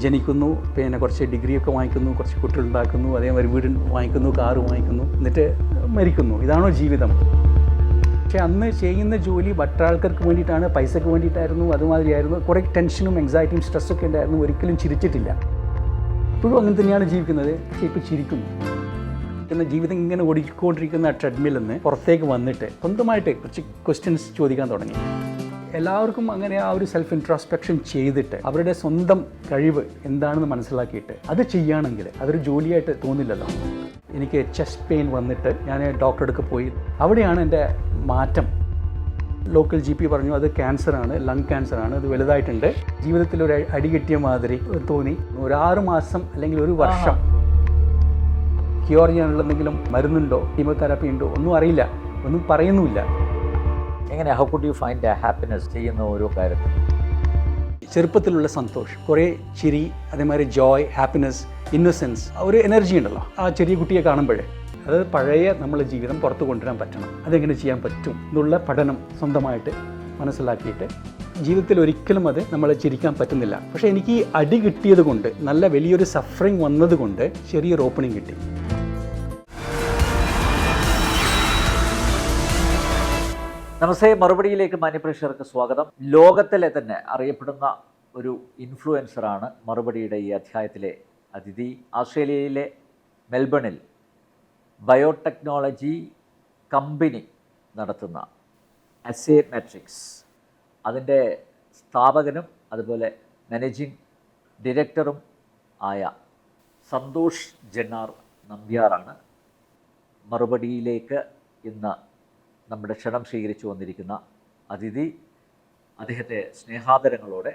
ജനിക്കുന്നു, പിന്നെ കുറച്ച് ഡിഗ്രിയൊക്കെ വാങ്ങിക്കുന്നു, കുറച്ച് കുട്ടികളുണ്ടാക്കുന്നു, അതേമാതിരി വീട് വാങ്ങിക്കുന്നു, കാറ് വാങ്ങിക്കുന്നു, എന്നിട്ട് മരിക്കുന്നു. ഇതാണോ ജീവിതം? പക്ഷേ അന്ന് ചെയ്യുന്ന ജോലി മറ്റാൾക്കാർക്ക് വേണ്ടിയിട്ടാണ്, പൈസക്ക് വേണ്ടിയിട്ടായിരുന്നു, അതുമാതിരിയായിരുന്നു. കുറേ ടെൻഷനും ആങ്സൈറ്റിയും സ്ട്രെസ്സൊക്കെ ഉണ്ടായിരുന്നു. ഒരിക്കലും ചിരിച്ചിട്ടില്ല. ഇപ്പോഴും അങ്ങനെ തന്നെയാണ് ജീവിക്കുന്നത്. പക്ഷേ ഇപ്പോൾ ചിരിക്കുന്നു. പിന്നെ ജീവിതം ഇങ്ങനെ ഓടിക്കൊണ്ടിരിക്കുന്ന ആ ട്രെഡ്മിൽ നിന്ന് പുറത്തേക്ക് വന്നിട്ട് സ്വന്തമായിട്ട് കുറച്ച് ക്വസ്റ്റ്യൻസ് ചോദിക്കാൻ തുടങ്ങി. എല്ലാവർക്കും അങ്ങനെ ആ ഒരു സെൽഫ് ഇൻട്രോസ്പെക്ഷൻ ചെയ്തിട്ട് അവരുടെ സ്വന്തം കഴിവ് എന്താണെന്ന് മനസ്സിലാക്കിയിട്ട് അത് ചെയ്യുകയാണെങ്കിൽ അതൊരു ജോലിയായിട്ട് തോന്നില്ലല്ലോ. എനിക്ക് ചെസ്റ്റ് പെയിൻ വന്നിട്ട് ഞാൻ ഡോക്ടറെ അടുത്ത് പോയി. അവിടെയാണ് എൻ്റെ മാറ്റം. ലോക്കൽ GP പറഞ്ഞു അത് ക്യാൻസറാണ്, ലങ് ക്യാൻസറാണ്, അത് വലുതായിട്ടുണ്ട്. ജീവിതത്തിൽ ഒരു അടി കിട്ടിയ മാതിരി തോന്നി. ഒരു 6 മാസം അല്ലെങ്കിൽ ഒരു വർഷം ക്യൂർ ചെയ്യാനുള്ള എന്തെങ്കിലും മരുന്നുണ്ടോ, കീമോതെറാപ്പി ഉണ്ടോ ഒന്നും അറിയില്ല, ഒന്നും പറയുന്നുമില്ല. എങ്ങനെ how could you find happiness ചെയ്യുന്ന ഓരോ കാര്യത്തിൽ? ചെറുപ്പത്തിലുള്ള സന്തോഷം, കുറേ ചിരി, അതേമാതിരി ജോയ്, ഹാപ്പിനെസ്, ഇന്നസെൻസ്, ഒരു എനർജി ഉണ്ടല്ലോ ആ ചെറിയ കുട്ടിയെ കാണുമ്പോഴേ. അത് പഴയ നമ്മളെ ജീവിതം പുറത്തു കൊണ്ടുവരാൻ പറ്റണം. അതെങ്ങനെ ചെയ്യാൻ പറ്റും എന്നുള്ള പഠനം സ്വന്തമായിട്ട് മനസ്സിലാക്കിയിട്ട് ജീവിതത്തിൽ ഒരിക്കലും അത് നമ്മളെ ചിരിക്കാൻ പറ്റുന്നില്ല. പക്ഷേ എനിക്ക് ഈ അടി കിട്ടിയത് കൊണ്ട്, നല്ല വലിയൊരു സഫറിങ് വന്നതുകൊണ്ട് ചെറിയൊരു ഓപ്പണിങ് കിട്ടി. നമസ്തേ, മറുപടിയിലേക്ക് മാന്യപ്രേക്ഷകർക്ക് സ്വാഗതം. ലോകത്തിലെ തന്നെ അറിയപ്പെടുന്ന ഒരു ഇൻഫ്ലുവൻസറാണ് മറുപടിയുടെ ഈ അധ്യായത്തിലെ അതിഥി. ഓസ്ട്രേലിയയിലെ മെൽബണിൽ ബയോടെക്നോളജി കമ്പനി നടത്തുന്ന അസേ മെട്രിക്സ്, അതിൻ്റെ സ്ഥാപകനും അതുപോലെ മാനേജിംഗ് ഡയറക്ടറും ആയ സന്തോഷ് ജന്നാർ നമ്പ്യാറാണ് മറുപടിയിലേക്ക് ഇന്ന് നമ്മുടെ ക്ഷണം സ്വീകരിച്ചു വന്നിരിക്കുന്ന അതിഥി. അദ്ദേഹത്തെ സ്നേഹാദരങ്ങളോടെ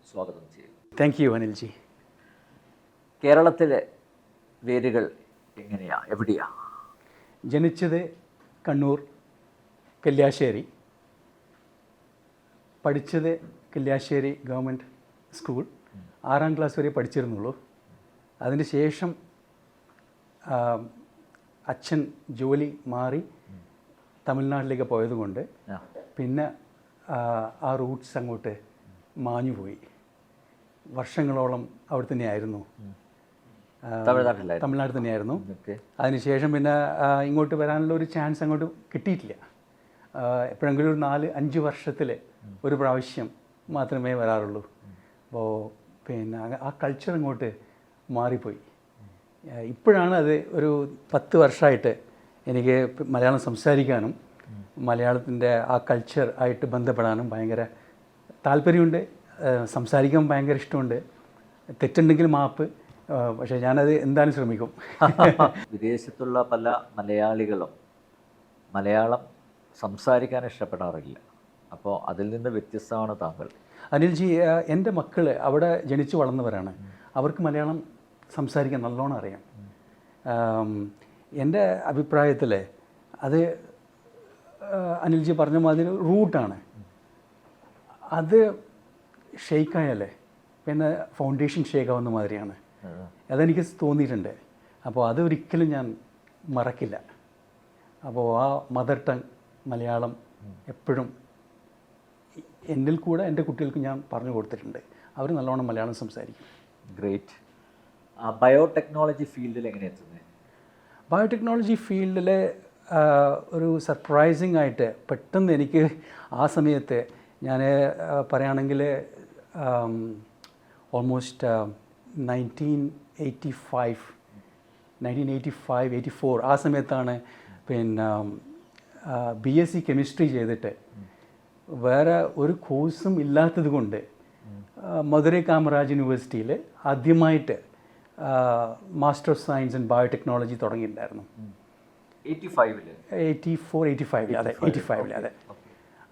സ്വാഗതം ചെയ്യുന്നു. Thank you Anilji. കേരളത്തിലെ വേരുകൾ എങ്ങനെയാ, എവിടെയാ? ജനിച്ചത് കണ്ണൂർ കല്യാശ്ശേരി, പഠിച്ചത് കല്യാശ്ശേരി ഗവൺമെൻറ് സ്കൂൾ. 6ാം ക്ലാസ് വരെ പഠിച്ചിരുന്നുള്ളൂ. അതിന് ശേഷം അച്ഛൻ ജോലി മാറി തമിഴ്നാട്ടിലേക്ക് പോയതുകൊണ്ട് പിന്നെ ആ റൂട്ട്സ് അങ്ങോട്ട് മാഞ്ഞുപോയി. വർഷങ്ങളോളം അവിടെ തന്നെയായിരുന്നു, തമിഴ്നാട്ടിൽ തന്നെയായിരുന്നു. അതിനുശേഷം പിന്നെ ഇങ്ങോട്ട് വരാനുള്ള ഒരു ചാൻസ് അങ്ങോട്ട് കിട്ടിയിട്ടില്ല. എപ്പോഴെങ്കിലും ഒരു 4-5 വർഷത്തിൽ ഒരു പ്രാവശ്യം മാത്രമേ വരാറുള്ളൂ. അപ്പോൾ പിന്നെ ആ കൾച്ചർ അങ്ങോട്ട് മാറിപ്പോയി. ഇപ്പോഴാണ് അത് ഒരു 10 വർഷമായിട്ട് എനിക്ക് മലയാളം സംസാരിക്കാനും മലയാളത്തിൻ്റെ ആ കൾച്ചർ ആയിട്ട് ബന്ധപ്പെടാനും ഭയങ്കര താല്പര്യമുണ്ട്. സംസാരിക്കാൻ ഭയങ്കര ഇഷ്ടമുണ്ട്. തെറ്റുണ്ടെങ്കിൽ മാപ്പ്, പക്ഷേ ഞാനത് എന്തായാലും ശ്രമിക്കും. വിദേശത്തുള്ള പല മലയാളികളും മലയാളം സംസാരിക്കാൻ ഇഷ്ടപ്പെടാറില്ല. അപ്പോൾ അതിൽ നിന്ന് വ്യത്യസ്തമാണ് താങ്കൾ. അനിൽജി, എൻ്റെ മക്കൾ അവിടെ ജനിച്ചു വളർന്നവരാണ്. അവർക്ക് മലയാളം സംസാരിക്കാൻ നല്ലോണം അറിയാം. എൻ്റെ അഭിപ്രായത്തിൽ അത് അനിൽജി പറഞ്ഞ മാതിരി റൂട്ടാണ്. അത് ഷെയ്ക്കായാലേ പിന്നെ ഫൗണ്ടേഷൻ ഷെയ്ക്കാവുന്ന മാതിരിയാണ്. അതെനിക്ക് തോന്നിയിട്ടുണ്ട്. അപ്പോൾ അതൊരിക്കലും ഞാൻ മറക്കില്ല. അപ്പോൾ ആ മദർ ടങ് മലയാളം എപ്പോഴും എന്നിൽ കൂടെ എൻ്റെ കുട്ടികൾക്ക് ഞാൻ പറഞ്ഞു കൊടുത്തിട്ടുണ്ട്. അവർ നല്ലോണം മലയാളം സംസാരിക്കും. ഗ്രേറ്റ്. ബയോടെക്നോളജി ഫീൽഡിൽ എങ്ങനെ എത്തുന്നത്? ബയോടെക്നോളജി ഫീൽഡിൽ ഒരു സർപ്രൈസിങ് ആയിട്ട് പെട്ടെന്ന് എനിക്ക് ആ സമയത്ത് ഞാൻ പറയുകയാണെങ്കിൽ ഓൾമോസ്റ്റ് 1985-84 ആ സമയത്താണ് പിന്നെ BSc കെമിസ്ട്രി ചെയ്തിട്ട് വേറെ ഒരു കോഴ്സും ഇല്ലാത്തത് കൊണ്ട് മധുരൈ കാമരാജ് യൂണിവേഴ്സിറ്റിയിൽ ആദ്യമായിട്ട് master of science in biotechnology തുടങ്ങിയിട്ടുണ്ടായിരുന്നു. 84-85 അതെ, 85 അതെ.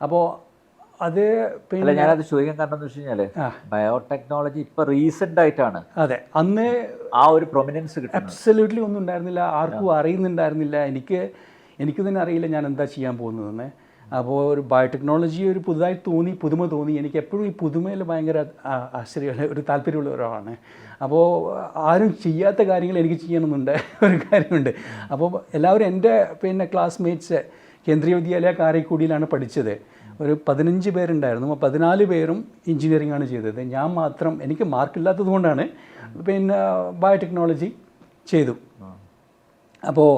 അപ്പോൾ അത് പിന്നെ ഞാനത് ചോദിക്കാൻ കാരണം എന്ന് വെച്ച് കഴിഞ്ഞാൽ ബയോടെക്നോളജി ഇപ്പോൾ റീസെൻ്റ് ആയിട്ടാണ്. അതെ, അന്ന് ആ ഒരു പ്രൊമിനൻസ് കിട്ടും. അബ്സല്യൂട്ട്ലി ഒന്നും ഉണ്ടായിരുന്നില്ല, ആർക്കും അറിയുന്നുണ്ടായിരുന്നില്ല. എനിക്ക് തന്നെ അറിയില്ല ഞാൻ എന്താ ചെയ്യാൻ പോകുന്നതെന്ന്. അപ്പോൾ ഒരു ബയോടെക്നോളജി ഒരു പുതുതായി തോന്നി, പുതുമ തോന്നി. എനിക്ക് എപ്പോഴും ഈ പുതുമയിൽ ഭയങ്കര ആശ്ചര്യമുള്ള ഒരു താല്പര്യമുള്ള ഒരാളാണ്. അപ്പോൾ ആരും ചെയ്യാത്ത കാര്യങ്ങൾ എനിക്ക് ചെയ്യണമെന്നുണ്ട് ഒരു കാര്യമുണ്ട്. അപ്പോൾ എല്ലാവരും എൻ്റെ പിന്നെ ക്ലാസ്മേറ്റ്സ് കേന്ദ്രീയ വിദ്യാലയ കാരക്കുടിയിലാണ് പഠിച്ചത്. ഒരു 15 പേരുണ്ടായിരുന്നു. 14 പേരും എഞ്ചിനീയറിംഗ് ആണ് ചെയ്തത്. ഞാൻ മാത്രം, എനിക്ക് മാർക്കില്ലാത്തത് കൊണ്ടാണ് പിന്നെ ബയോടെക്നോളജി ചെയ്തു. അപ്പോൾ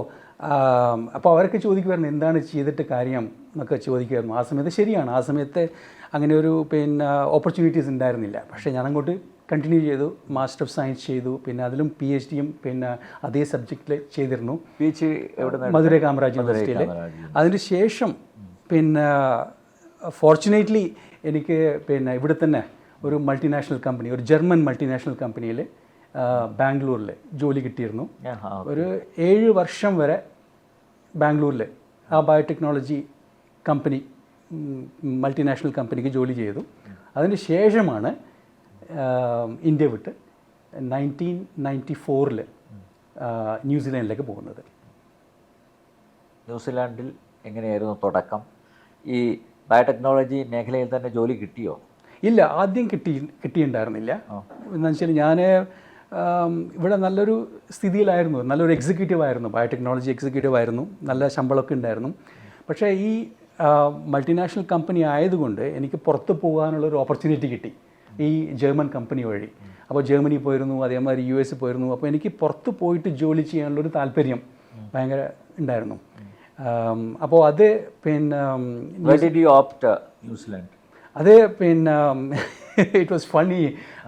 അവരൊക്കെ ചോദിക്കുമായിരുന്നു എന്താണ് ചെയ്തിട്ട് കാര്യം എന്നൊക്കെ ചോദിക്കുമായിരുന്നു. ആ സമയത്ത് ശരിയാണ്, ആ സമയത്ത് അങ്ങനെ ഒരു പിന്നെ ഓപ്പർച്യൂണിറ്റീസ് ഉണ്ടായിരുന്നില്ല. പക്ഷേ ഞാൻ അങ്ങോട്ട് കണ്ടിന്യൂ ചെയ്തു, മാസ്റ്റർ ഓഫ് സയൻസ് ചെയ്തു. പിന്നെ അതിലും PhD-യും പിന്നെ അതേ സബ്ജക്റ്റിൽ ചെയ്തിരുന്നു, മധുരൈ കാമരാജ് യൂണിവേഴ്സിറ്റിയിൽ. അതിന് ശേഷം പിന്നെ ഫോർച്ചുനേറ്റ്ലി എനിക്ക് പിന്നെ ഇവിടെ തന്നെ ഒരു മൾട്ടിനാഷണൽ കമ്പനി, ഒരു ജർമ്മൻ മൾട്ടിനാഷണൽ കമ്പനിയിൽ ബാംഗ്ലൂരിൽ ജോലി കിട്ടിയിരുന്നു. ഒരു 7 വർഷം വരെ ബാംഗ്ലൂരിൽ ആ ബയോടെക്നോളജി കമ്പനി, മൾട്ടിനാഷണൽ കമ്പനിക്ക് ജോലി ചെയ്തു. അതിന് ശേഷമാണ് ഇന്ത്യ വിട്ട് 1994 ന്യൂസിലാൻഡിലേക്ക് പോകുന്നത്. ന്യൂസിലാൻഡിൽ എങ്ങനെയായിരുന്നു തുടക്കം? ഈ ബയോടെക്നോളജി മേഖലയിൽ തന്നെ ജോലി കിട്ടിയോ? ഇല്ല, ആദ്യം കിട്ടിയിട്ടുണ്ടായിരുന്നില്ല. എന്ന് വെച്ചാൽ ഞാൻ ഇവിടെ നല്ലൊരു സ്ഥിതിയിലായിരുന്നു, നല്ലൊരു എക്സിക്യൂട്ടീവ് ആയിരുന്നു, ബയോടെക്നോളജി എക്സിക്യൂട്ടീവ് ആയിരുന്നു, നല്ല ശമ്പളമൊക്കെ ഉണ്ടായിരുന്നു. പക്ഷേ ഈ മൾട്ടിനാഷണൽ കമ്പനി ആയതുകൊണ്ട് എനിക്ക് പുറത്ത് പോകാനുള്ളൊരു ഓപ്പർച്യൂണിറ്റി കിട്ടി ഈ ജർമ്മൻ കമ്പനി വഴി. അപ്പോൾ ജർമ്മനി പോയിരുന്നു, അതേമാതിരി US പോയിരുന്നു. അപ്പോൾ എനിക്ക് പുറത്ത് പോയിട്ട് ജോലി ചെയ്യാനുള്ളൊരു താല്പര്യം ഭയങ്കര ഉണ്ടായിരുന്നു. അപ്പോൾ അത് പിന്നെ അത് പിന്നെ ഇറ്റ് വാസ് ഫണ്ണി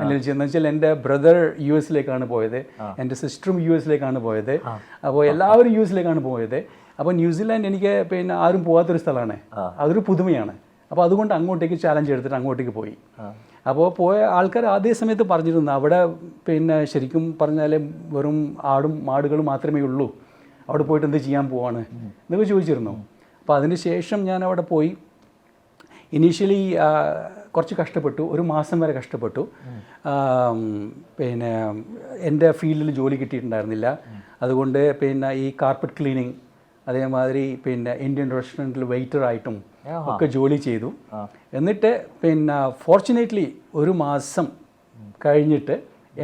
എന്ന് വെച്ചാൽ എൻ്റെ ബ്രദർ US-ലേക്കാണ് പോയത്, എൻ്റെ സിസ്റ്ററും US-ലേക്കാണ് പോയത്. അപ്പോൾ എല്ലാവരും US-ലേക്കാണ് പോയത്. അപ്പോൾ ന്യൂസിലാൻഡ് എനിക്ക് പിന്നെ ആരും പോകാത്തൊരു സ്ഥലമാണ്, അതൊരു പുതുമയാണ്. അപ്പോൾ അതുകൊണ്ട് അങ്ങോട്ടേക്ക് ചാലഞ്ച് എടുത്തിട്ട് അങ്ങോട്ടേക്ക് പോയി. അപ്പോൾ പോയ ആൾക്കാർ ആദ്യ സമയത്ത് പറഞ്ഞിരുന്നു അവിടെ പിന്നെ ശരിക്കും പറഞ്ഞാൽ വെറും ആടും മാടുകളും മാത്രമേ ഉള്ളൂ, അവിടെ പോയിട്ട് എന്ത് ചെയ്യാൻ പോവാണ് എന്നൊക്കെ ചോദിച്ചിരുന്നു. അപ്പോൾ അതിന് ശേഷം ഞാൻ അവിടെ പോയി. ഇനീഷ്യലി കുറച്ച് കഷ്ടപ്പെട്ടു, 1 മാസം വരെ കഷ്ടപ്പെട്ടു. പിന്നെ എൻ്റെ ഫീൽഡിൽ ജോലി കിട്ടിയിട്ടുണ്ടായിരുന്നില്ല. അതുകൊണ്ട് പിന്നെ ഈ കാർപ്പറ്റ് ക്ലീനിങ്, അതേമാതിരി പിന്നെ ഇന്ത്യൻ റെസ്റ്റോറൻറ്റിൽ വെയിറ്ററായിട്ടും ഒക്കെ ജോലി ചെയ്തു. എന്നിട്ട് പിന്നെ ഫോർച്ചുനേറ്റ്ലി 1 മാസം കഴിഞ്ഞിട്ട്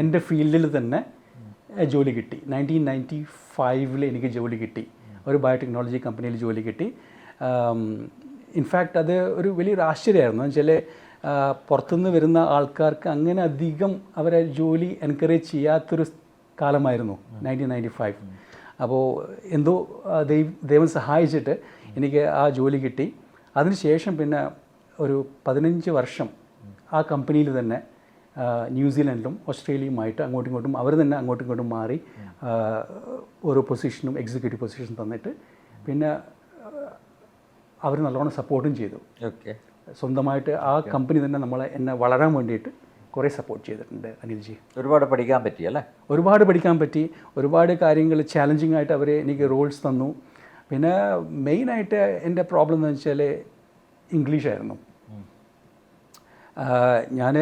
എൻ്റെ ഫീൽഡിൽ തന്നെ ജോലി കിട്ടി. 1995 എനിക്ക് ജോലി കിട്ടി, ഒരു ബയോടെക്നോളജി കമ്പനിയിൽ ജോലി കിട്ടി. ഇൻഫാക്റ്റ് അത് ഒരു വലിയൊരു ആശ്ചര്യമായിരുന്നു. എന്ന് വെച്ചാൽ പുറത്തുനിന്ന് വരുന്ന ആൾക്കാർക്ക് അങ്ങനെ അധികം അവരെ ജോലി എൻകറേജ് ചെയ്യാത്തൊരു കാലമായിരുന്നു 1995. അപ്പോൾ എന്തോ ദൈവം സഹായിച്ചിട്ട് എനിക്ക് ആ ജോലി കിട്ടി. അതിനുശേഷം പിന്നെ ഒരു 15 വർഷം ആ കമ്പനിയിൽ തന്നെ ന്യൂസിലാൻഡിലും ഓസ്ട്രേലിയയുമായിട്ട് അങ്ങോട്ടും ഇങ്ങോട്ടും അവർ തന്നെ അങ്ങോട്ടും ഇങ്ങോട്ടും മാറി ഓരോ പൊസിഷനും എക്സിക്യൂട്ടീവ് പൊസിഷൻ തന്നിട്ട് പിന്നെ അവർ നല്ലോണം സപ്പോർട്ടും ചെയ്തു. സ്വന്തമായിട്ട് ആ കമ്പനി തന്നെ എന്നെ വളരാൻ വേണ്ടിയിട്ട് കുറേ സപ്പോർട്ട് ചെയ്തിട്ടുണ്ട് അനിൽജി. ഒരുപാട് പഠിക്കാൻ പറ്റി അല്ലേ? ഒരുപാട് പഠിക്കാൻ പറ്റി, ഒരുപാട് കാര്യങ്ങൾ ചാലഞ്ചിങ് ആയിട്ട് അവർ എനിക്ക് റോൾസ് തന്നു. പിന്നെ മെയിനായിട്ട് എൻ്റെ പ്രോബ്ലം എന്ന് വെച്ചാൽ ഇംഗ്ലീഷായിരുന്നു. ഞാൻ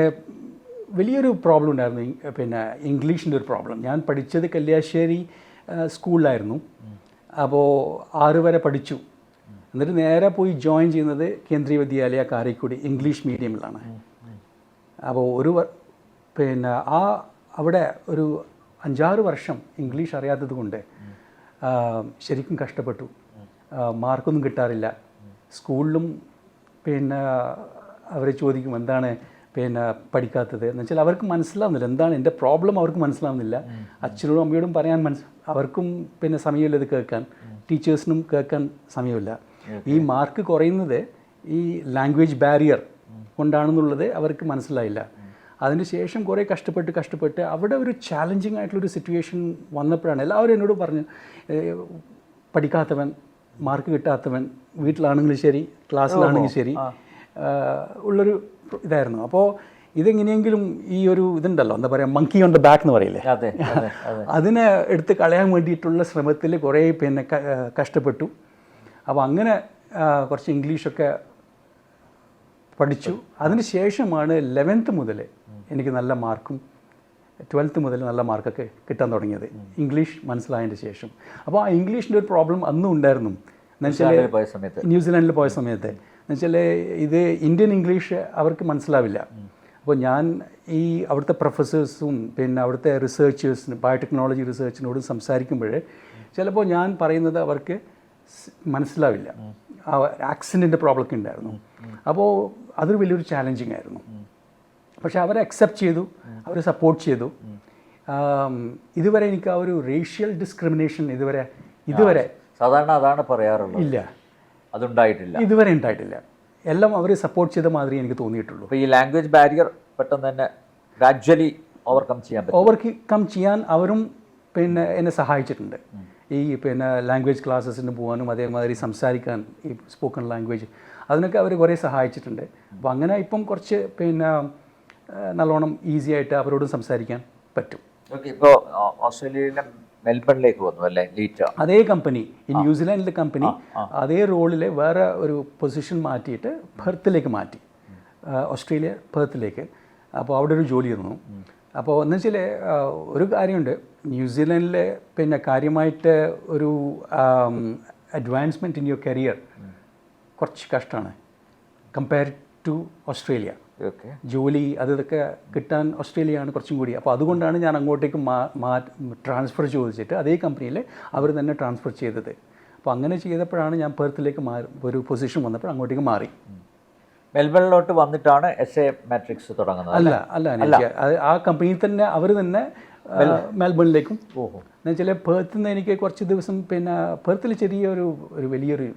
വലിയൊരു പ്രോബ്ലം ഉണ്ടായിരുന്നു, പിന്നെ ഇംഗ്ലീഷിൻ്റെ ഒരു പ്രോബ്ലം. ഞാൻ പഠിച്ചത് കല്യാശ്ശേരി സ്കൂളിലായിരുന്നു. അപ്പോൾ 6 വരെ പഠിച്ചു. എന്നിട്ട് നേരെ പോയി ജോയിൻ ചെയ്യുന്നത് കേന്ദ്രീയ വിദ്യാലയ കാരയ്ക്കുടി ഇംഗ്ലീഷ് മീഡിയമിലാണ്. അപ്പോൾ പിന്നെ അവിടെ ഒരു 5-6 വർഷം ഇംഗ്ലീഷ് അറിയാത്തത് കൊണ്ട് ശരിക്കും കഷ്ടപ്പെട്ടു. മാർക്കൊന്നും കിട്ടാറില്ല. സ്കൂളിലും പിന്നെ അവർ ചോദിക്കും എന്താണ് പിന്നെ പഠിക്കാത്തത് എന്ന് വെച്ചാൽ അവർക്ക് മനസ്സിലാവുന്നില്ല എന്താണ് എൻ്റെ പ്രോബ്ലം, അവർക്ക് മനസ്സിലാവുന്നില്ല. അച്ഛനോടും അമ്മയോടും പറയാൻ അവർക്കും പിന്നെ സമയമില്ല ഇത് കേൾക്കാൻ, ടീച്ചേഴ്സിനും കേൾക്കാൻ സമയമില്ല. ഈ മാർക്ക് കുറയുന്നത് ഈ ലാംഗ്വേജ് ബാരിയർ കൊണ്ടാണെന്നുള്ളത് അവർക്ക് മനസ്സിലായില്ല. അതിനുശേഷം കുറേ കഷ്ടപ്പെട്ട് അവിടെ ഒരു ചാലഞ്ചിങ് ആയിട്ടുള്ളൊരു സിറ്റുവേഷൻ വന്നപ്പോഴാണ് എല്ലാവരും എന്നോട് പറഞ്ഞു, പഠിക്കാത്തവൻ, മാർക്ക് കിട്ടാത്തവൻ, വീട്ടിലാണെങ്കിലും ശരി ക്ലാസ്സിലാണെങ്കിലും ശരി ഉള്ളൊരു ഇതായിരുന്നു. അപ്പോൾ ഇതെങ്ങനെയെങ്കിലും ഈ ഒരു ഇതുണ്ടല്ലോ, എന്താ പറയുക, മങ്കി ഓൺ ദ ബാക്ക് എന്ന് പറയില്ലേ, അതിനെ എടുത്ത് കളയാൻ വേണ്ടിയിട്ടുള്ള ശ്രമത്തിൽ കുറേ പിന്നെ കഷ്ടപ്പെട്ടു. അപ്പോൾ അങ്ങനെ കുറച്ച് ഇംഗ്ലീഷൊക്കെ പഠിച്ചു. അതിന് ശേഷമാണ് 11th മുതൽ എനിക്ക് നല്ല മാർക്കും 12th മുതൽ നല്ല മാർക്കൊക്കെ കിട്ടാൻ തുടങ്ങിയത്, ഇംഗ്ലീഷ് മനസ്സിലായതിൻ്റെ ശേഷം. അപ്പോൾ ആ ഇംഗ്ലീഷിൻ്റെ ഒരു പ്രോബ്ലം അന്നും ഉണ്ടായിരുന്നു. എന്നുവെച്ചാൽ ന്യൂസിലാൻഡിൽ പോയ സമയത്ത് എന്നുവെച്ചാൽ ഇത് ഇന്ത്യൻ ഇംഗ്ലീഷ് അവർക്ക് മനസ്സിലാവില്ല. അപ്പോൾ ഞാൻ ഈ അവിടുത്തെ പ്രൊഫസേഴ്സും പിന്നെ അവിടുത്തെ റിസർച്ചേഴ്സിന്, ബയോടെക്നോളജി റിസർച്ചിനോടും സംസാരിക്കുമ്പോൾ ചിലപ്പോൾ ഞാൻ പറയുന്നത് അവർക്ക് മനസ്സിലാവില്ല. ആക്സിഡൻറ്റിൻ്റെ പ്രോബ്ലമൊക്കെ ഉണ്ടായിരുന്നു. അപ്പോൾ അതൊരു വലിയൊരു ചാലഞ്ചിങ് ആയിരുന്നു. പക്ഷെ അവരെ അക്സെപ്റ്റ് ചെയ്തു, അവരെ സപ്പോർട്ട് ചെയ്തു. ഇതുവരെ എനിക്ക് ആ ഒരു റേഷ്യൽ ഡിസ്ക്രിമിനേഷൻ ഇതുവരെ സാധാരണ അതാണ് പറയാറുള്ളത്. ഇല്ല, അതുണ്ടായിട്ടില്ല, ഇതുവരെ ഉണ്ടായിട്ടില്ല. എല്ലാം അവർ സപ്പോർട്ട് ചെയ്ത മാതിരി എനിക്ക് തോന്നിയിട്ടുള്ളൂ. അപ്പോൾ ഈ ലാംഗ്വേജ് ബാരിയർ പെട്ടെന്ന് തന്നെ ഗ്രാജ്വലി ഓവർകം ചെയ്യാൻ അവരും പിന്നെ എന്നെ സഹായിച്ചിട്ടുണ്ട്. ഈ പിന്നെ ലാംഗ്വേജ് ക്ലാസ്സസിന് പോകാനും അതേമാതിരി സംസാരിക്കാൻ ഈ സ്പോക്കൺ ലാംഗ്വേജ് അതിനൊക്കെ അവർ കുറേ സഹായിച്ചിട്ടുണ്ട്. അപ്പോൾ അങ്ങനെ ഇപ്പം കുറച്ച് പിന്നെ നല്ലോണം ഈസി ആയിട്ട് അവരോടും സംസാരിക്കാൻ പറ്റും. ഓക്കെ, ഇപ്പോൾ ഓസ്ട്രേലിയയിലെ മെൽബണിലേക്ക് വന്നു അല്ലേ ലീറ്റ? അതേ കമ്പനി, ഈ ന്യൂസിലാൻഡിലെ കമ്പനി അതേ റോളിൽ വേറെ ഒരു പൊസിഷൻ മാറ്റിയിട്ട് പെർത്തിലേക്ക് മാറ്റി, ഓസ്ട്രേലിയ പെർത്തിലേക്ക്. അപ്പോൾ അവിടെ ഒരു ജോലി തന്നു. അപ്പോൾ എന്ന് വെച്ചാൽ ഒരു കാര്യമുണ്ട്, ന്യൂസിലാൻഡിലെ പിന്നെ കാര്യമായിട്ട് ഒരു അഡ്വാൻസ്മെൻറ്റ് ഇൻ യുവർ കരിയർ കുറച്ച് കഷ്ടമാണ് കമ്പയർ ടു ഓസ്ട്രേലിയ. ജോലി അതൊക്കെ കിട്ടാൻ ഓസ്ട്രേലിയയാണ് കുറച്ചും കൂടി. അപ്പോൾ അതുകൊണ്ടാണ് ഞാൻ അങ്ങോട്ടേക്ക് ട്രാൻസ്ഫർ ചോദിച്ചിട്ട് അതേ കമ്പനിയിൽ അവർ തന്നെ ട്രാൻസ്ഫർ ചെയ്തത്. അപ്പോൾ അങ്ങനെ ചെയ്തപ്പോഴാണ് ഞാൻ പെർത്തിലേക്ക് ഒരു പൊസിഷൻ വന്നപ്പോൾ അങ്ങോട്ടേക്ക് മാറി. മെൽബണിലോട്ട് വന്നിട്ടാണ് SA മാട്രിക്സ് തുടങ്ങുന്നത്? അല്ല, ആ കമ്പനിയിൽ തന്നെ അവർ തന്നെ മെൽബണിലേക്കും. എന്ന് വെച്ചാൽ പെർത്തിൽ നിന്ന് എനിക്ക് കുറച്ച് ദിവസം പിന്നെ പെർത്തിൽ ചെറിയൊരു വലിയൊരു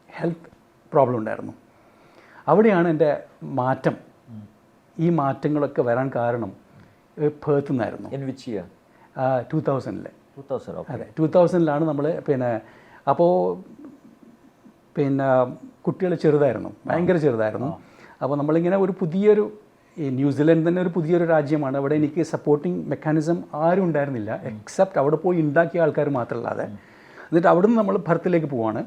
ഹെൽത്ത് പ്രോബ്ലം ഉണ്ടായിരുന്നു. അവിടെയാണ് എൻ്റെ മാറ്റം. ഈ മാറ്റങ്ങളൊക്കെ വരാൻ കാരണം പെർത്ത് നിന്നായിരുന്നു. 2000-ൽ. അതെ, 2000-ലാണ് നമ്മൾ പിന്നെ അപ്പോൾ പിന്നെ കുട്ടികൾ ചെറുതായിരുന്നു, ഭയങ്കര ചെറുതായിരുന്നു. അപ്പോൾ നമ്മളിങ്ങനെ ഒരു പുതിയൊരു ഈ ന്യൂസിലൻഡ് തന്നെ ഒരു പുതിയൊരു രാജ്യമാണ്. അവിടെ എനിക്ക് സപ്പോർട്ടിങ് മെക്കാനിസം ആരും ഉണ്ടായിരുന്നില്ല, എക്സെപ്റ്റ് അവിടെ പോയി ഉണ്ടാക്കിയ ആൾക്കാർ മാത്രമല്ലാതെ. എന്നിട്ട് അവിടെ നിന്ന് നമ്മൾ പെർത്തിലേക്ക് പോവാണ്.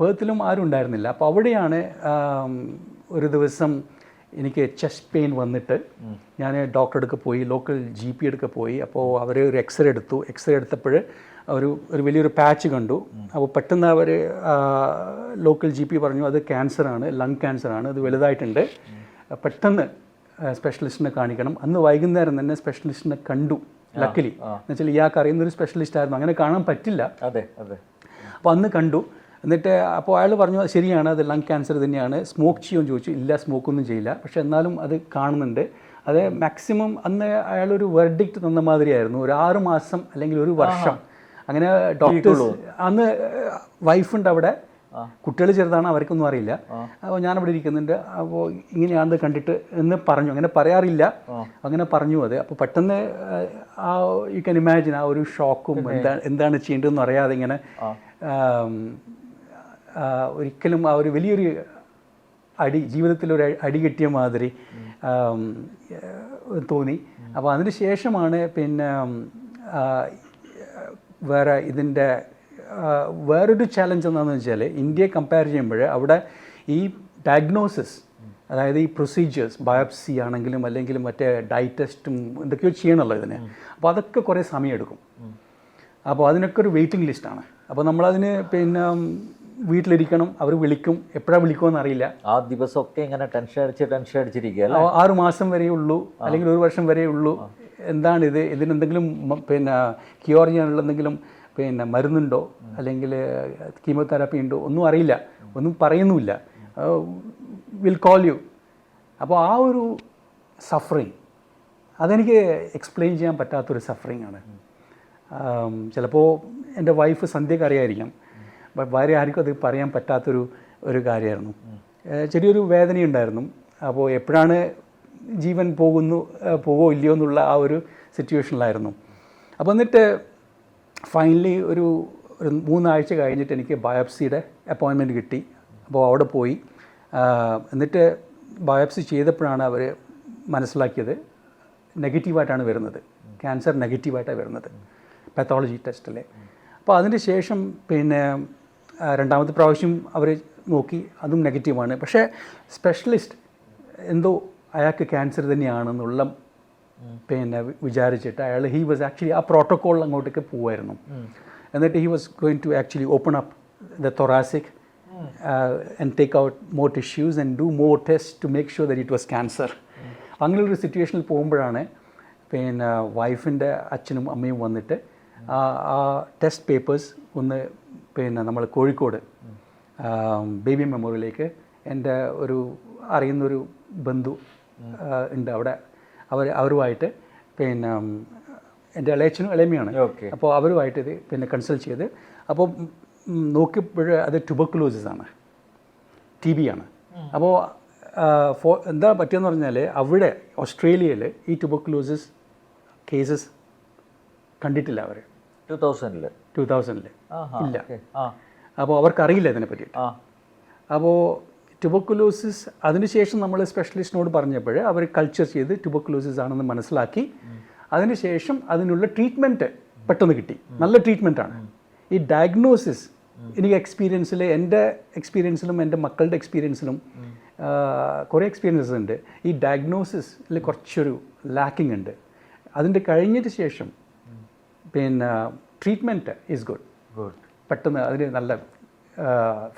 പെർത്തിലും ആരും ഉണ്ടായിരുന്നില്ല. അപ്പോൾ അവിടെയാണ് ഒരു ദിവസം എനിക്ക് ചെസ്റ്റ് പെയിൻ വന്നിട്ട് ഞാൻ ഡോക്ടറെ അടുക്ക പോയി, ലോക്കൽ GP അടുക്ക പോയി. അപ്പോൾ അവർ ഒരു എക്സ്റേ എടുത്തു. എക്സ്റേ എടുത്തപ്പോൾ ഒരു വലിയൊരു പാച്ച് കണ്ടു. അപ്പോൾ പെട്ടെന്ന് അവർ ലോക്കൽ GP പറഞ്ഞു അത് ക്യാൻസറാണ്, ലങ് ക്യാൻസറാണ്, അത് വലുതായിട്ടുണ്ട്, പെട്ടെന്ന് സ്പെഷ്യലിസ്റ്റിനെ കാണിക്കണം. അന്ന് വൈകുന്നേരം തന്നെ സ്പെഷ്യലിസ്റ്റിനെ കണ്ടു. ലക്കിലി എന്നുവെച്ചാൽ ഇയാൾക്ക് അറിയുന്നൊരു സ്പെഷ്യലിസ്റ്റ് ആയിരുന്നു, അങ്ങനെ കാണാൻ പറ്റില്ല. അപ്പോൾ അന്ന് കണ്ടു. എന്നിട്ട് അപ്പോൾ അയാൾ പറഞ്ഞു ശരിയാണ്, അത് ലങ് ക്യാൻസർ തന്നെയാണ്, സ്മോക്ക് ചെയ്യുമെന്ന് ചോദിച്ചു. ഇല്ല, സ്മോക്കൊന്നും ചെയ്യില്ല, പക്ഷെ എന്നാലും അത് കാണുന്നുണ്ട്. അത് മാക്സിമം അന്ന് അയാളൊരു വെർഡിക്റ്റ് തന്ന മാതിരിയായിരുന്നു, ഒരു 6 മാസം അല്ലെങ്കിൽ 1 വർഷം. അങ്ങനെ ഡോക്ടേഴ്സ് അന്ന് വൈഫുണ്ട് അവിടെ, കുട്ടികൾ ചെറുതാണ്, അവർക്കൊന്നും അറിയില്ല. അപ്പോൾ ഞാനവിടെ ഇരിക്കുന്നുണ്ട്. അപ്പോൾ ഇങ്ങനെയാണെന്ന് കണ്ടിട്ട് എന്ന് പറഞ്ഞു. അങ്ങനെ പറയാറില്ല, അങ്ങനെ പറഞ്ഞു അത്. അപ്പോൾ പെട്ടെന്ന് യു ക്യാൻ ഇമാജിൻ ആ ഒരു ഷോക്കും എന്താണ് ചെയ്യേണ്ടതെന്ന് അറിയാതെ ഇങ്ങനെ ഒരിക്കലും ആ ഒരു വലിയൊരു ജീവിതത്തിലൊരു അടി കിട്ടിയ മാതിരി തോന്നി. അപ്പോൾ അതിന് ശേഷമാണ് പിന്നെ വേറൊരു ചാലഞ്ച് എന്താണെന്ന് വെച്ചാൽ ഇന്ത്യയെ കമ്പയർ ചെയ്യുമ്പോൾ അവിടെ ഈ ഡയഗ്നോസിസ്, അതായത് ഈ പ്രൊസീജിയേഴ്സ്, ബയോപ്സി ആണെങ്കിലും അല്ലെങ്കിൽ മറ്റേ ഡൈ ടെസ്റ്റും എന്തൊക്കെയോ ചെയ്യണമല്ലോ ഇതിന്. അപ്പോൾ അതൊക്കെ കുറേ സമയമെടുക്കും. അപ്പോൾ അതിനൊക്കെ ഒരു വെയിറ്റിംഗ് ലിസ്റ്റാണ്. അപ്പോൾ നമ്മളതിന് പിന്നെ വീട്ടിലിരിക്കണം, അവർ വിളിക്കും, എപ്പോഴാണ് വിളിക്കുമെന്ന് അറിയില്ല. ആ ദിവസമൊക്കെ ഇങ്ങനെ ടെൻഷൻ അടിച്ചിരിക്കുക. 6 മാസം വരെ ഉള്ളൂ അല്ലെങ്കിൽ 1 വർഷം വരെ ഉള്ളൂ. എന്താണിത്, ഇതിനെന്തെങ്കിലും പിന്നെ ക്യൂർ ചെയ്യാനുള്ള എന്തെങ്കിലും പിന്നെ മരുന്നുണ്ടോ അല്ലെങ്കിൽ കീമോതെറാപ്പി ഉണ്ടോ, ഒന്നും അറിയില്ല, ഒന്നും പറയുന്നുമില്ല. Will call you. അപ്പോൾ ആ ഒരു സഫറിങ് അതെനിക്ക് എക്സ്പ്ലെയിൻ ചെയ്യാൻ പറ്റാത്തൊരു സഫറിങ് ആണ്. ചിലപ്പോൾ എൻ്റെ വൈഫ് സന്ധ്യക്ക് അറിയായിരിക്കാം, വേറെ ആർക്കും അത് പറയാൻ പറ്റാത്തൊരു കാര്യമായിരുന്നു. ചെറിയൊരു വേദനയുണ്ടായിരുന്നു. അപ്പോൾ എപ്പോഴാണ് ജീവൻ പോകോ ഇല്ലയോ എന്നുള്ള ആ ഒരു സിറ്റുവേഷനിലായിരുന്നു. അപ്പോൾ എന്നിട്ട് ഫൈനലി ഒരു 3 ആഴ്ച കഴിഞ്ഞിട്ട് എനിക്ക് ബയോപ്സിയുടെ അപ്പോയിൻമെൻറ്റ് കിട്ടി. അപ്പോൾ അവിടെ പോയി. എന്നിട്ട് ബയോപ്സി ചെയ്തപ്പോഴാണ് അവർ മനസ്സിലാക്കിയത് നെഗറ്റീവായിട്ടാണ് വരുന്നത്, ക്യാൻസർ നെഗറ്റീവായിട്ടാണ് വരുന്നത് പാത്തോളജി ടെസ്റ്റിൽ. അപ്പോൾ അതിന് ശേഷം പിന്നെ 2ാമത്തെ പ്രാവശ്യം അവർ നോക്കി, അതും നെഗറ്റീവാണ്. പക്ഷേ സ്പെഷ്യലിസ്റ്റ് എന്തോ അയാൾക്ക് ക്യാൻസർ തന്നെയാണെന്നുള്ള പിന്നെ വിചാരിച്ചിട്ട് അയാൾ ഹി വാസ് ആക്ച്വലി ആ പ്രോട്ടോക്കോളിൽ അങ്ങോട്ടേക്ക് പോവായിരുന്നു. എന്നിട്ട് he was going to actually open up the thoracic and take out more tissues and do more tests to make sure that it was cancer. അങ്ങനെയുള്ളൊരു സിറ്റുവേഷനിൽ പോകുമ്പോഴാണ് പിന്നെ വൈഫിൻ്റെ അച്ഛനും അമ്മയും വന്നിട്ട് ആ ടെസ്റ്റ് പേപ്പേഴ്സ് ഒന്ന് പിന്നെ നമ്മൾ കോഴിക്കോട് ബേബി മെമ്മോറിയലിലേക്ക് എൻ്റെ ഒരു അറിയുന്നൊരു ബന്ധു ഉണ്ട് അവിടെ. അവരുമായിട്ട് പിന്നെ എൻ്റെ ഇളയച്ചനും ഇളയമ്മയാണ്. അപ്പോൾ അവരുമായിട്ട് ഇത് പിന്നെ കൺസൾട്ട് ചെയ്ത് അപ്പോൾ നോക്കിയപ്പോൾ അത് ട്യൂബർക്കുലോസിസ് ആണ്, TB ആണ്. അപ്പോൾ എന്താ പറ്റിയെന്ന് പറഞ്ഞാൽ അവിടെ ഓസ്ട്രേലിയയിൽ ഈ ട്യൂബർക്കുലോസിസ് കേസസ് കണ്ടിട്ടില്ല അവർ 2000 ഇല്ല. അപ്പോൾ അവർക്കറിയില്ല ഇതിനെ പറ്റിയിട്ട്. അപ്പോൾ ട്യൂബർക്കുലോസിസ് അതിനുശേഷം നമ്മൾ സ്പെഷ്യലിസ്റ്റിനോട് പറഞ്ഞപ്പോൾ അവർ കൾച്ചർ ചെയ്ത് ട്യൂബർക്കുലോസിസ് ആണെന്ന് മനസ്സിലാക്കി അതിനുശേഷം അതിനുള്ള ട്രീറ്റ്മെൻറ്റ് പെട്ടെന്ന് കിട്ടി. നല്ല ട്രീറ്റ്മെൻറ്റാണ്. ഈ ഡയഗ്നോസിസ് എനിക്ക് എൻ്റെ എക്സ്പീരിയൻസിലും എൻ്റെ മക്കളുടെ എക്സ്പീരിയൻസിലും കുറേ എക്സ്പീരിയൻസസ് ഉണ്ട്. ഈ ഡയഗ്നോസിസിൽ കുറച്ചൊരു ലാക്കിംഗ് ഉണ്ട്. അതിൻ്റെ കഴിഞ്ഞിട്ട് ശേഷം പിന്നെ ട്രീറ്റ്മെൻറ്റ് ഈസ് ഗുഡ്. പെട്ടെന്ന് അതിന് നല്ല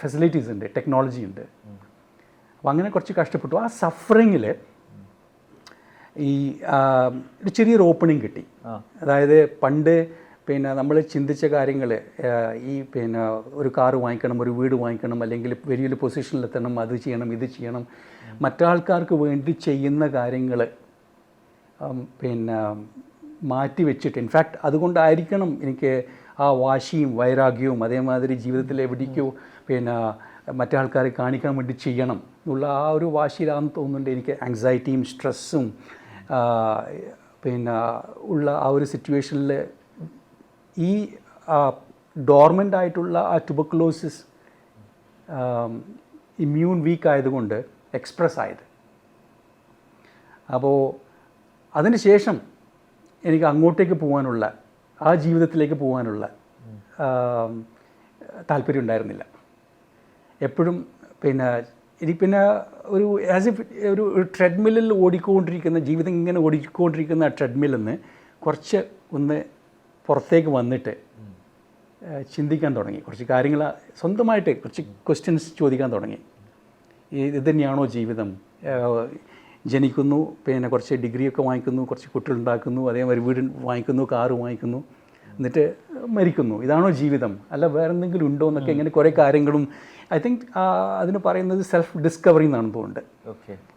ഫെസിലിറ്റീസ് ഉണ്ട്, ടെക്നോളജി ഉണ്ട്. അപ്പോൾ അങ്ങനെ കുറച്ച് കഷ്ടപ്പെട്ടു. ആ സഫറിങ്ങിൽ ഈ ഒരു ചെറിയൊരു ഓപ്പണിങ് കിട്ടി. അതായത് പണ്ട് പിന്നെ നമ്മൾ ചിന്തിച്ച കാര്യങ്ങൾ ഈ പിന്നെ ഒരു കാറ് വാങ്ങിക്കണം, ഒരു വീട് വാങ്ങിക്കണം, അല്ലെങ്കിൽ വലിയൊരു പൊസിഷനിലെത്തണം, അത് ചെയ്യണം, ഇത് ചെയ്യണം, മറ്റാൾക്കാർക്ക് വേണ്ടി ചെയ്യുന്ന കാര്യങ്ങൾ പിന്നെ മാറ്റി വെച്ചിട്ട്, ഇൻഫാക്റ്റ് അതുകൊണ്ടായിരിക്കണം എനിക്ക് ആ വാശിയും വൈരാഗ്യവും അതേമാതിരി ജീവിതത്തിൽ എവിടേക്കോ പിന്നെ മറ്റാൾക്കാരെ കാണിക്കാൻ വേണ്ടി ചെയ്യണം എന്നുള്ള ആ ഒരു വാശിയിലാണെന്ന് തോന്നുന്നുണ്ട് എനിക്ക് ആങ്സൈറ്റിയും സ്ട്രെസ്സും പിന്നെ ഉള്ള ആ ഒരു സിറ്റുവേഷനിൽ ഈ ഡോർമെൻ്റ് ആയിട്ടുള്ള ആ ട്യൂബർക്കുലോസിസ് ഇമ്മ്യൂൺ വീക്ക് ആയതുകൊണ്ട് എക്സ്പ്രസ് ആയത്. അപ്പോൾ അതിന് ശേഷം എനിക്ക് അങ്ങോട്ടേക്ക് പോകാനുള്ള ആ ജീവിതത്തിലേക്ക് പോകാനുള്ള താല്പര്യം ഉണ്ടായിരുന്നില്ല. എപ്പോഴും പിന്നെ ഒരു ആസ് ഇഫ് ഒരു ട്രെഡ്മില്ലിൽ ഓടിക്കൊണ്ടിരിക്കുന്ന ജീവിതം ഇങ്ങനെ ഓടിക്കൊണ്ടിരിക്കുന്ന ആ ട്രെഡ്മില്ലിൽ നിന്ന് കുറച്ച് ഒന്ന് പുറത്തേക്ക് വന്നിട്ട് ചിന്തിക്കാൻ തുടങ്ങി. കുറച്ച് കാര്യങ്ങൾ സ്വന്തമായിട്ട് കുറച്ച് ക്വസ്റ്റ്യൻസ് ചോദിക്കാൻ തുടങ്ങി. ഇത് തന്നെയാണോ ജീവിതം? ജനിക്കുന്നു, പിന്നെ കുറച്ച് ഡിഗ്രിയൊക്കെ വാങ്ങിക്കുന്നു, കുറച്ച് കുട്ടികളുണ്ടാക്കുന്നു, അതേമാതിരി വീട് വാങ്ങിക്കുന്നു, കാറ് വാങ്ങിക്കുന്നു, എന്നിട്ട് മരിക്കുന്നു. ഇതാണോ ജീവിതം? അല്ല വേറെ എന്തെങ്കിലും ഉണ്ടോ എന്നൊക്കെ ഇങ്ങനെ കുറേ കാര്യങ്ങളും ഐ തിങ്ക് അതിന് പറയുന്നത് സെൽഫ് ഡിസ്കവറി എന്നാണ് തോന്നുന്നുണ്ട്.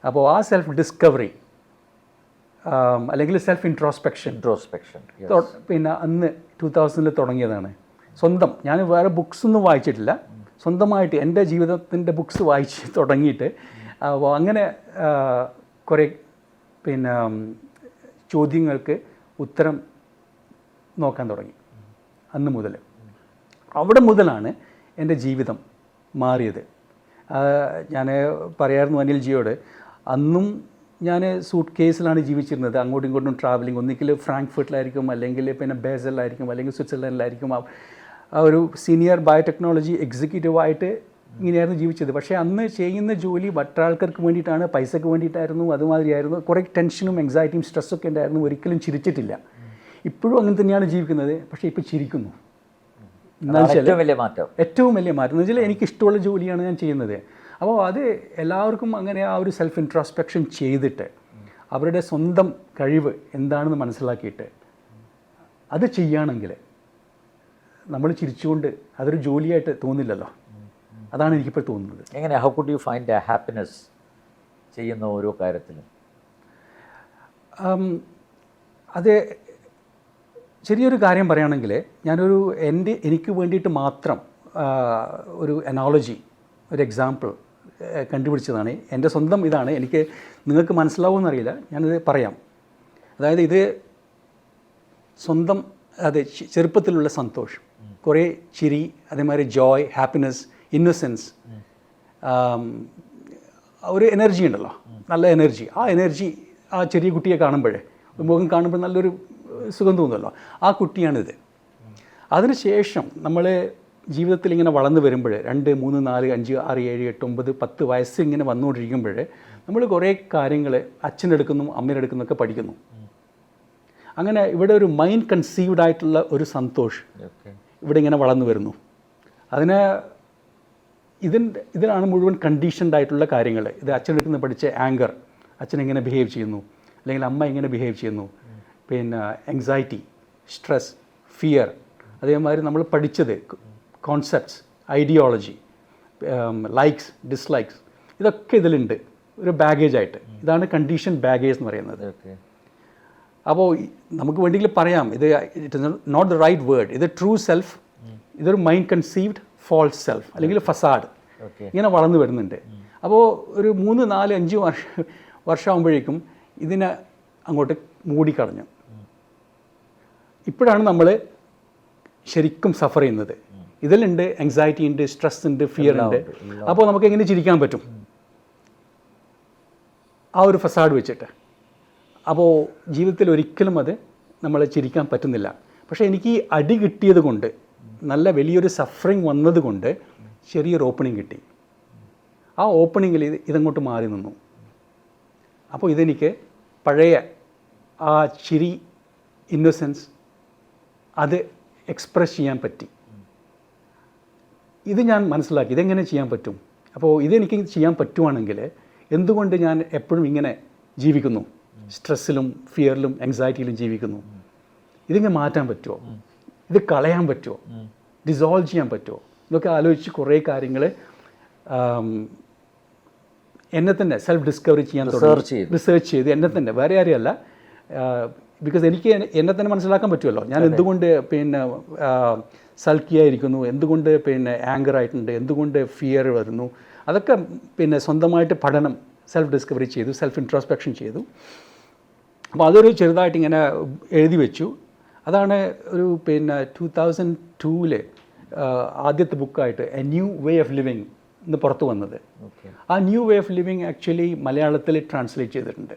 അപ്പോൾ ആ സെൽഫ് ഡിസ്കവറി അല്ലെങ്കിൽ സെൽഫ് ഇൻട്രോസ്പെക്ഷൻ പിന്നെ അന്ന് 2000 തുടങ്ങിയതാണ്. സ്വന്തം ഞാൻ വേറെ ബുക്സ് ഒന്നും വായിച്ചിട്ടില്ല, സ്വന്തമായിട്ട് എൻ്റെ ജീവിതത്തിൻ്റെ ബുക്സ് വായിച്ച് തുടങ്ങിയിട്ട് അങ്ങനെ കുറേ പിന്നെ ചോദ്യങ്ങൾക്ക് ഉത്തരം നോക്കാൻ തുടങ്ങി. അന്ന് മുതൽ അവിടെ മുതലാണ് എൻ്റെ ജീവിതം മാറിയത്. ഞാൻ പറയായിരുന്നു അനിൽജിയോട്, അന്നും ഞാൻ സൂട്ട് കേസിലാണ് ജീവിച്ചിരുന്നത്. അങ്ങോട്ടും ഇങ്ങോട്ടും ട്രാവലിംഗ്, ഒന്നിക്കൽ ഫ്രാങ്ക്ഫർട്ടിലായിരിക്കും, അല്ലെങ്കിൽ പിന്നെ ബേസലിലായിരിക്കും, അല്ലെങ്കിൽ സ്വിറ്റ്സർലൻഡിലായിരിക്കും. ആ ഒരു സീനിയർ ബയോടെക്നോളജി എക്സിക്യൂട്ടീവായിട്ട് ഇങ്ങനെയായിരുന്നു ജീവിച്ചത്. പക്ഷേ അന്ന് ചെയ്യുന്ന ജോലി മറ്റാൾക്കാർക്ക് വേണ്ടിയിട്ടാണ്, പൈസക്ക് വേണ്ടിയിട്ടായിരുന്നു, അതുമാതിരിയായിരുന്നു. കുറേ ടെൻഷനും എങ്സൈറ്റിയും സ്ട്രെസ്സൊക്കെ ഉണ്ടായിരുന്നു. ഒരിക്കലും ചിരിച്ചിട്ടില്ല. ഇപ്പോഴും അങ്ങനെ തന്നെയാണ് ജീവിക്കുന്നത്. പക്ഷേ ഇപ്പോൾ ചിരിക്കുന്നു. ഏറ്റവും വലിയ മാറ്റം എന്ന് വെച്ചാൽ എനിക്കിഷ്ടമുള്ള ജോലിയാണ് ഞാൻ ചെയ്യുന്നത്. അപ്പോൾ അത് എല്ലാവർക്കും അങ്ങനെ ആ ഒരു സെൽഫ് ഇൻട്രോസ്പെക്ഷൻ ചെയ്തിട്ട് അവരുടെ സ്വന്തം കഴിവ് എന്താണെന്ന് മനസ്സിലാക്കിയിട്ട് അത് ചെയ്യുകയാണെങ്കിൽ നമ്മൾ ചിരിച്ചുകൊണ്ട് അതൊരു ജോലിയായിട്ട് തോന്നില്ലല്ലോ. അതാണ് എനിക്കിപ്പോൾ തോന്നുന്നത്. എങ്ങനെ how could you find A happiness ചെയ്യുന്ന ഓരോ കാര്യത്തിലും? അത് ചെറിയൊരു കാര്യം പറയുകയാണെങ്കിൽ ഞാനൊരു എനിക്ക് വേണ്ടിയിട്ട് മാത്രം ഒരു അനോളജി, ഒരു എക്സാമ്പിൾ കണ്ടുപിടിച്ചതാണ്. എൻ്റെ സ്വന്തം ഇതാണ്. എനിക്ക് നിങ്ങൾക്ക് മനസ്സിലാവുമെന്നറിയില്ല, ഞാനിത് പറയാം. അതായത് ഇത് സ്വന്തം ചെറുപ്പത്തിലുള്ള സന്തോഷം, കുറേ ചിരി, അതേമാതിരി ജോയ്, ഹാപ്പിനെസ്, ഇന്നസെൻസ്, ഒരു എനർജി ഉണ്ടല്ലോ, നല്ല എനർജി. ആ എനർജി ആ ചെറിയ കുട്ടിയെ കാണുമ്പോഴേ, മുഖം കാണുമ്പോൾ നല്ലൊരു സുഖം തോന്നുമല്ലോ. ആ കുട്ടിയാണിത്. അതിനുശേഷം നമ്മൾ ജീവിതത്തിൽ ഇങ്ങനെ വളർന്നു വരുമ്പോൾ 2, 3, 4, 5, 6, 7, 8, 9, 10 വയസ്സ് ഇങ്ങനെ വന്നുകൊണ്ടിരിക്കുമ്പോൾ നമ്മൾ കുറേ കാര്യങ്ങൾ അച്ഛനെടുക്കുന്നു, അമ്മയെടുക്കുന്നൊക്കെ പഠിക്കുന്നു. അങ്ങനെ ഇവിടെ ഒരു മൈൻഡ് കൺസീവ്ഡ് ആയിട്ടുള്ള ഒരു സന്തോഷം ഇവിടെ ഇങ്ങനെ വളർന്നു വരുന്നു. ഇതിനാണ് മുഴുവൻ കണ്ടീഷൻഡ് ആയിട്ടുള്ള കാര്യങ്ങൾ. ഇത് അച്ഛനെടുക്കുന്ന പഠിച്ച ആങ്കർ, അച്ഛൻ എങ്ങനെ ബിഹേവ് ചെയ്യുന്നു, അല്ലെങ്കിൽ അമ്മ എങ്ങനെ ബിഹേവ് ചെയ്യുന്നു, പിന്നെ എങ്സൈറ്റി, സ്ട്രെസ്, ഫിയർ, അതേമാതിരി നമ്മൾ പഠിച്ചത് കോൺസെപ്റ്റ്സ്, ഐഡിയോളജി, ലൈക്സ്, ഡിസ്ലൈക്സ്, ഇതൊക്കെ ഇതിലുണ്ട് ഒരു ബാഗേജായിട്ട്. ഇതാണ് കണ്ടീഷൻ ബാഗേജ് എന്ന് പറയുന്നത്. ഓക്കെ. അപ്പോൾ നമുക്ക് വേണമെങ്കിൽ പറയാം ഇത് it is not the right word, ഇത് ട്രൂ സെൽഫ്, ഇതൊരു മൈൻഡ് കൺസീവ്ഡ് ഫോൾസ് സെൽഫ് അല്ലെങ്കിൽ ഫസാഡ്, ഓക്കെ. ഇങ്ങനെ വളർന്നു വരുന്നുണ്ട്. അപ്പോൾ ഒരു 3, 4, 5 വർഷമാകുമ്പോഴേക്കും ഇതിനെ അങ്ങോട്ട് മൂടിക്കളഞ്ഞു. ഇപ്പോഴാണ് നമ്മൾ ശരിക്കും സഫർ ചെയ്യുന്നത്. ഇതിലുണ്ട് ആങ്സൈറ്റി ഉണ്ട്, സ്ട്രെസ് ഉണ്ട്, ഫിയർ ഉണ്ട്. അപ്പോൾ നമുക്ക് എങ്ങനെ ചിരിക്കാൻ പറ്റും ആ ഒരു ഫസാഡ് വെച്ചിട്ട്? അപ്പോൾ ജീവിതത്തിൽ ഒരിക്കലും അത് നമ്മളെ ചിരിക്കാൻ പറ്റുന്നില്ല. പക്ഷേ എനിക്ക് ഈ അടി കിട്ടിയത് കൊണ്ട്, നല്ല വലിയൊരു സഫറിങ് വന്നത് കൊണ്ട് ചെറിയൊരു ഓപ്പണിങ് കിട്ടി. ആ ഓപ്പണിങ്ങിൽ ഇതങ്ങോട്ട് മാറി നിന്നു. അപ്പോൾ ഇതെനിക്ക് പഴയ ആ ചിരി, ഇന്നസെൻസ് അത് എക്സ്പ്രസ് ചെയ്യാൻ പറ്റി. ഇത് ഞാൻ മനസ്സിലാക്കി, ഇതെങ്ങനെ ചെയ്യാൻ പറ്റും. അപ്പോൾ ഇതെനിക്ക് ചെയ്യാൻ പറ്റുവാണെങ്കിൽ എന്തുകൊണ്ട് ഞാൻ എപ്പോഴും ഇങ്ങനെ ജീവിക്കുന്നു, സ്ട്രെസ്സിലും ഫിയറിലും ആങ്സൈറ്റിയിലും ജീവിക്കുന്നു? ഇതിങ്ങനെ മാറ്റാൻ പറ്റുമോ? ഇത് കളയാൻ പറ്റുമോ? ഡിസോൾവ് ചെയ്യാൻ പറ്റുമോ? ഇതൊക്കെ ആലോചിച്ച് കുറേ കാര്യങ്ങൾ എന്നെ തന്നെ സെൽഫ് ഡിസ്കവറി ചെയ്യാൻ തുടങ്ങി. റിസർച്ച് ചെയ്ത് എന്നെ തന്നെ, വേറെ ആരെയല്ല. ബിക്കോസ് എനിക്ക് എന്നെ തന്നെ മനസ്സിലാക്കാൻ പറ്റുമല്ലോ. ഞാൻ എന്തുകൊണ്ട് സൾക്കിയായിരിക്കുന്നു, എന്തുകൊണ്ട് ആങ്കർ ആയിട്ടുണ്ട്, എന്തുകൊണ്ട് ഫിയർ വരുന്നു, അതൊക്കെ സ്വന്തമായിട്ട് പഠനം, സെൽഫ് ഡിസ്കവറി ചെയ്തു, സെൽഫ് ഇൻട്രോസ്പെക്ഷൻ ചെയ്തു. അപ്പോൾ അതൊരു ചെറുതായിട്ട് ഇങ്ങനെ എഴുതി വെച്ചു. അതാണ് ഒരു 2002 ആദ്യത്തെ ബുക്കായിട്ട് a new way of living എന്ന് പുറത്തു വന്നത്. ആ new way of living actually മലയാളത്തിൽ ട്രാൻസ്ലേറ്റ് ചെയ്തിട്ടുണ്ട്.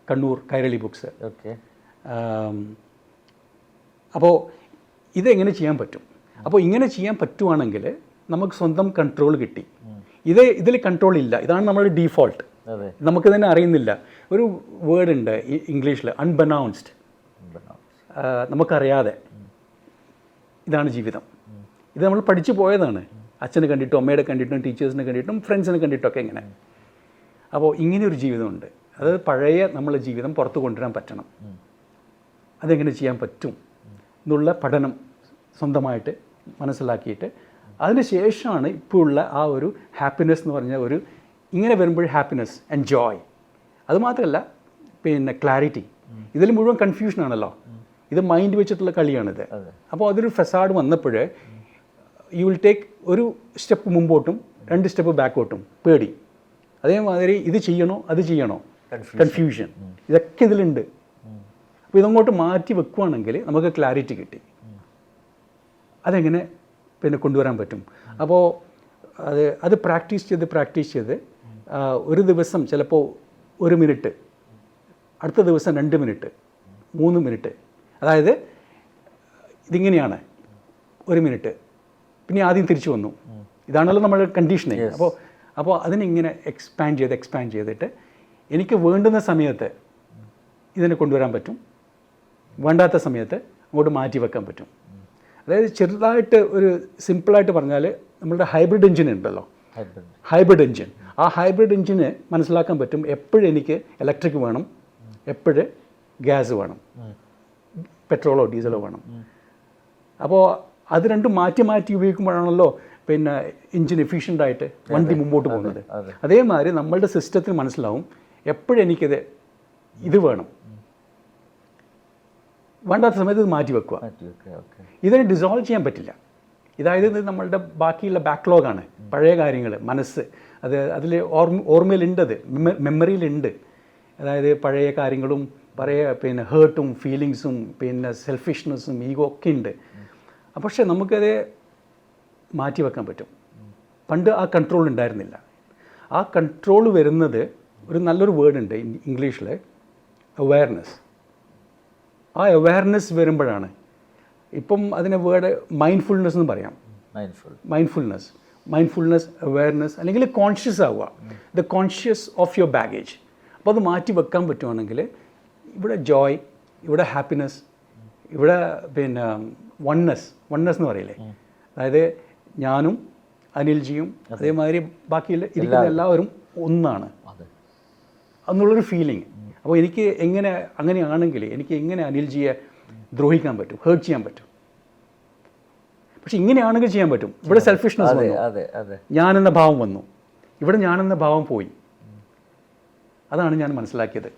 കണ്ണൂർ കൈരളി ബുക്സ്. അപ്പോൾ ഇതെങ്ങനെ ചെയ്യാൻ പറ്റും? അപ്പോൾ ഇങ്ങനെ ചെയ്യാൻ പറ്റുവാണെങ്കിൽ നമുക്ക് സ്വന്തം കൺട്രോൾ കിട്ടി. ഇതിൽ കൺട്രോൾ ഇല്ല, ഇതാണ് നമ്മുടെ ഡീഫോൾട്ട്. നമുക്ക് തന്നെ അറിയുന്നില്ല. ഒരു വേർഡ് ഉണ്ട് ഇംഗ്ലീഷിൽ, അൺബനൗൺസ്ഡ്. നമുക്കറിയാതെ ഇതാണ് ജീവിതം. ഇത് നമ്മൾ പഠിച്ചു പോയതാണ്, അച്ഛനെ കണ്ടിട്ടും അമ്മയുടെ കണ്ടിട്ടും ടീച്ചേഴ്സിനെ കണ്ടിട്ടും ഫ്രണ്ട്സിനെ കണ്ടിട്ടൊക്കെ ഇങ്ങനെ. അപ്പോൾ ഇങ്ങനെയൊരു ജീവിതമുണ്ട്. അത് പഴയ നമ്മളെ ജീവിതം പുറത്ത് കൊണ്ടുവരാൻ പറ്റണം. അതെങ്ങനെ ചെയ്യാൻ പറ്റും എന്നുള്ള പഠനം സ്വന്തമായിട്ട് മനസ്സിലാക്കിയിട്ട് അതിന് ശേഷമാണ് ഇപ്പോൾ ഉള്ള ആ ഒരു ഹാപ്പിനെസ് എന്ന് പറഞ്ഞ ഒരു, ഇങ്ങനെ വരുമ്പോൾ ഹാപ്പിനെസ് ആൻഡ് ജോയ്. അതുമാത്രമല്ല ക്ലാരിറ്റി. ഇതിൽ മുഴുവൻ കൺഫ്യൂഷനാണല്ലോ. ഇത് മൈൻഡ് വെച്ചിട്ടുള്ള കളിയാണിത്. അപ്പോൾ അതൊരു ഫസാഡ് വന്നപ്പോൾ യു വിൽ ടേക്ക് ഒരു സ്റ്റെപ്പ് മുമ്പോട്ടും 2 സ്റ്റെപ്പ് ബാക്കോട്ടും, പേടി. അതേമാതിരി ഇത് ചെയ്യണോ അത് ചെയ്യണോ, കൺഫ്യൂഷൻ, ഇതൊക്കെ ഇതിലുണ്ട്. അപ്പോൾ ഇതങ്ങോട്ട് മാറ്റി വെക്കുവാണെങ്കിൽ നമുക്ക് ക്ലാരിറ്റി കിട്ടി. അതെങ്ങനെ കൊണ്ടുവരാൻ പറ്റും? അപ്പോൾ അത് പ്രാക്ടീസ് ചെയ്ത് ഒരു ദിവസം ചിലപ്പോൾ 1 മിനിറ്റ്, അടുത്ത ദിവസം 2 മിനിറ്റ്, 3 മിനിറ്റ്. അതായത് ഇതിങ്ങനെയാണ് 1 മിനിറ്റ്, പിന്നെ ആദ്യം തിരിച്ചു വന്നു. ഇതാണല്ലോ നമ്മുടെ കണ്ടീഷനിങ്. അപ്പോൾ അതിനിങ്ങനെ എക്സ്പാൻഡ് ചെയ്തിട്ട് എനിക്ക് വേണ്ടുന്ന സമയത്ത് ഇതിനെ കൊണ്ടുവരാൻ പറ്റും, വേണ്ടാത്ത സമയത്ത് അങ്ങോട്ട് മാറ്റി വെക്കാൻ പറ്റും. അതായത് ചെറുതായിട്ട് ഒരു സിമ്പിളായിട്ട് പറഞ്ഞാൽ നമ്മളുടെ ഹൈബ്രിഡ് എഞ്ചിൻ ഉണ്ടല്ലോ, ഹൈബ്രിഡ് എഞ്ചിൻ. ആ ഹൈബ്രിഡ് എഞ്ചിന് മനസ്സിലാക്കാൻ പറ്റും എപ്പോഴും എനിക്ക് ഇലക്ട്രിക് വേണം, എപ്പോഴും ഗ്യാസ് വേണം, പെട്രോളോ ഡീസലോ വേണം. അപ്പോൾ അത് രണ്ടും മാറ്റി ഉപയോഗിക്കുമ്പോഴാണല്ലോ എഞ്ചിൻ എഫിഷ്യൻ്റായിട്ട് വണ്ടി മുമ്പോട്ട് പോകുന്നത്. അതേമാതിരി നമ്മളുടെ സിസ്റ്റത്തിന് മനസ്സിലാവും എപ്പോഴും എനിക്കിത് വേണം, വേണ്ടാത്ത സമയത്ത് ഇത് മാറ്റി വെക്കുക. ഇതിനെ ഡിസോൾവ് ചെയ്യാൻ പറ്റില്ല. ഇതായത് ഇത് നമ്മളുടെ ബാക്കിയുള്ള ബാക്ക്ലോഗാണ്, പഴയ കാര്യങ്ങൾ, മനസ്സ്, അതിൽ ഓർമ്മയിലുണ്ട്, അത് മെമ്മറിയിലുണ്ട്. അതായത് പഴയ കാര്യങ്ങളും പഴയ ഹേർട്ടും ഫീലിങ്സും സെൽഫിഷ്നെസ്സും ഈഗോ ഒക്കെ ഉണ്ട്. പക്ഷേ നമുക്കത് മാറ്റി വെക്കാൻ പറ്റും. പണ്ട് ആ കൺട്രോൾ ഉണ്ടായിരുന്നില്ല. ആ കൺട്രോൾ വരുന്നത്, ഒരു നല്ലൊരു വേർഡ് ഉണ്ട് ഇംഗ്ലീഷിൽ, അവെയർനെസ്. ആ അവെയർനെസ് വരുമ്പോഴാണ്, ഇപ്പം അതിനെ വേർഡ് മൈൻഡ്ഫുൾനെസ് എന്ന് പറയാം. മൈൻഡ്ഫുൾനെസ്, അവെയർനെസ്, അല്ലെങ്കിൽ കോൺഷ്യസ് ആവുക, the conscious of your baggage. അപ്പോൾ അത് മാറ്റി വെക്കാൻ പറ്റുവാണെങ്കിൽ ഇവിടെ ജോയ്, ഇവിടെ ഹാപ്പിനെസ്, ഇവിടെ വൺനെസ് എന്ന് പറയില്ലേ, അതായത് ഞാനും അനിൽജിയും അതേമാതിരി ബാക്കിയുള്ള ഇരിക്കുന്ന എല്ലാവരും ഒന്നാണ് എന്നുള്ളൊരു ഫീലിംഗ്. അപ്പോൾ എനിക്ക് അങ്ങനെയാണെങ്കിൽ എനിക്ക് എങ്ങനെ അനിൽജിയെ ദ്രോഹിക്കാൻ പറ്റും, ഹേർട്ട് ചെയ്യാൻ പറ്റും? പക്ഷെ ഇങ്ങനെയാണെങ്കിൽ ചെയ്യാൻ പറ്റും. ഇവിടെ സെൽഫിഷ്നെസ് അതെ വന്നു, അതെ അതെ ഞാനെന്ന ഭാവം വന്നു, ഇവിടെ ഞാനെന്ന ഭാവം പോയി. അതാണ് ഞാൻ മനസ്സിലാക്കിയത്.